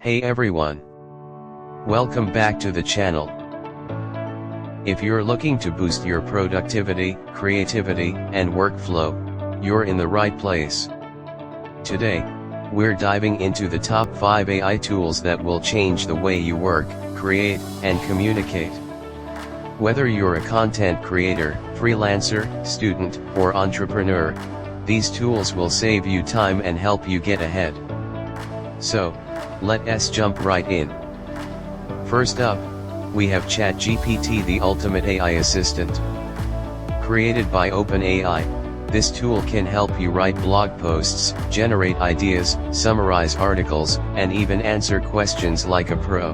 Hey everyone! Welcome back to the channel. If you're looking to boost your productivity, creativity, and workflow, you're in the right place. Today, we're diving into the top 5 AI tools that will change the way you work, create, and communicate. Whether you're a content creator, freelancer, student, or entrepreneur, these tools will save you time and help you get ahead. So, let's jump right in. First up, we have ChatGPT, the ultimate AI assistant. Created by OpenAI, this tool can help you write blog posts, generate ideas, summarize articles, and even answer questions like a pro.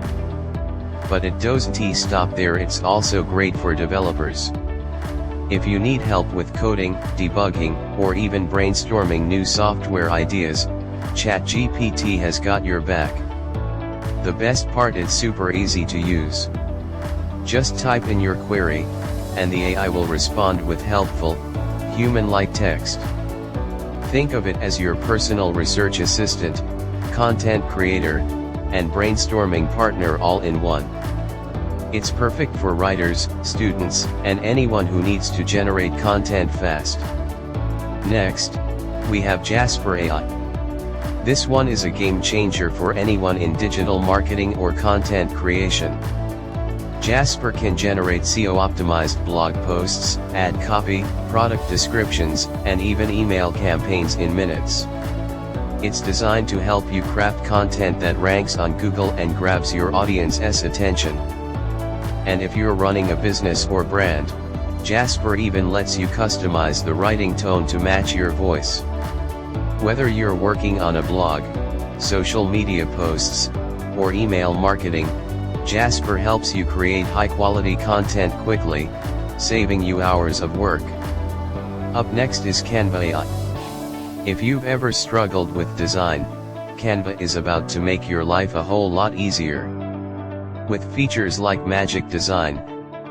But it doesn't stop there, it's also great for developers. If you need help with coding, debugging, or even brainstorming new software ideas, ChatGPT has got your back. The best part, is super easy to use. Just type in your query, and the AI will respond with helpful, human-like text. Think of it as your personal research assistant, content creator, and brainstorming partner all in one. It's perfect for writers, students, and anyone who needs to generate content fast. Next, we have Jasper AI. This one is a game changer for anyone in digital marketing or content creation. Jasper can generate SEO-optimized blog posts, add copy, product descriptions, and even email campaigns in minutes. It's designed to help you craft content that ranks on Google and grabs your audience's attention. And if you're running a business or brand, Jasper even lets you customize the writing tone to match your voice. Whether you're working on a blog, social media posts, or email marketing, Jasper helps you create high-quality content quickly, saving you hours of work. Up next is Canva AI. If you've ever struggled with design, Canva is about to make your life a whole lot easier. With features like Magic Design,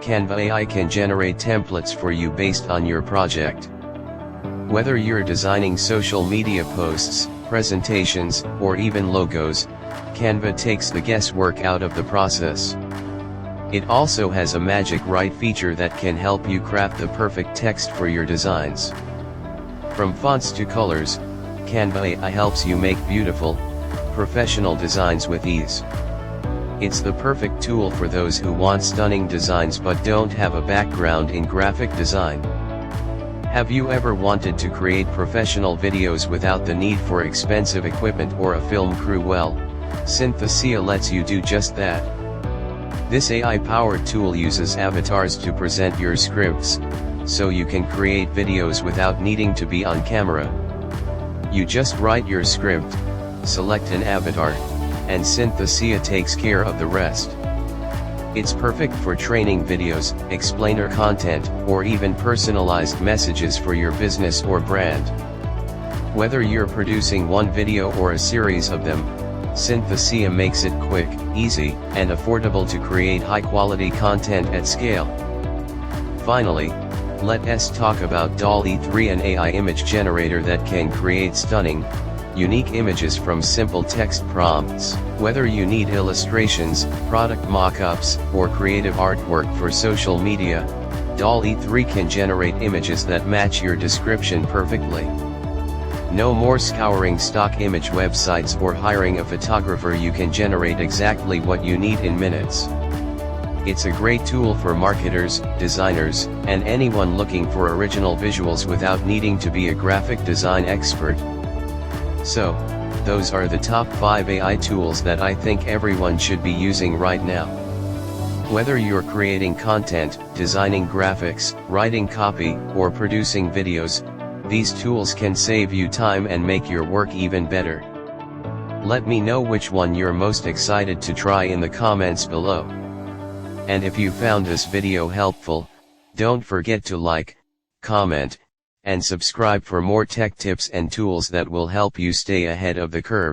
Canva AI can generate templates for you based on your project. Whether you're designing social media posts, presentations, or even logos, Canva takes the guesswork out of the process. It also has a Magic Write feature that can help you craft the perfect text for your designs. From fonts to colors, Canva AI helps you make beautiful, professional designs with ease. It's the perfect tool for those who want stunning designs but don't have a background in graphic design. Have you ever wanted to create professional videos without the need for expensive equipment or a film crew? Well, Synthesia lets you do just that. This AI-powered tool uses avatars to present your scripts, so you can create videos without needing to be on camera. You just write your script, select an avatar, and Synthesia takes care of the rest. It's perfect for training videos, explainer content, or even personalized messages for your business or brand. Whether you're producing one video or a series of them, Synthesia makes it quick, easy, and affordable to create high-quality content at scale. Finally, let's talk about DALL, an AI image generator that can create stunning, unique images from simple text prompts. Whether you need illustrations, product mock-ups, or creative artwork for social media, DALL can generate images that match your description perfectly. No more scouring stock image websites or hiring a photographer, you can generate exactly what you need in minutes. It's a great tool for marketers, designers, and anyone looking for original visuals without needing to be a graphic design expert. So, those are the top 5 AI tools that I think everyone should be using right now. Whether you're creating content, designing graphics, writing copy, or producing videos, these tools can save you time and make your work even better. Let me know which one you're most excited to try in the comments below. And if you found this video helpful, don't forget to like, comment, and subscribe for more tech tips and tools that will help you stay ahead of the curve.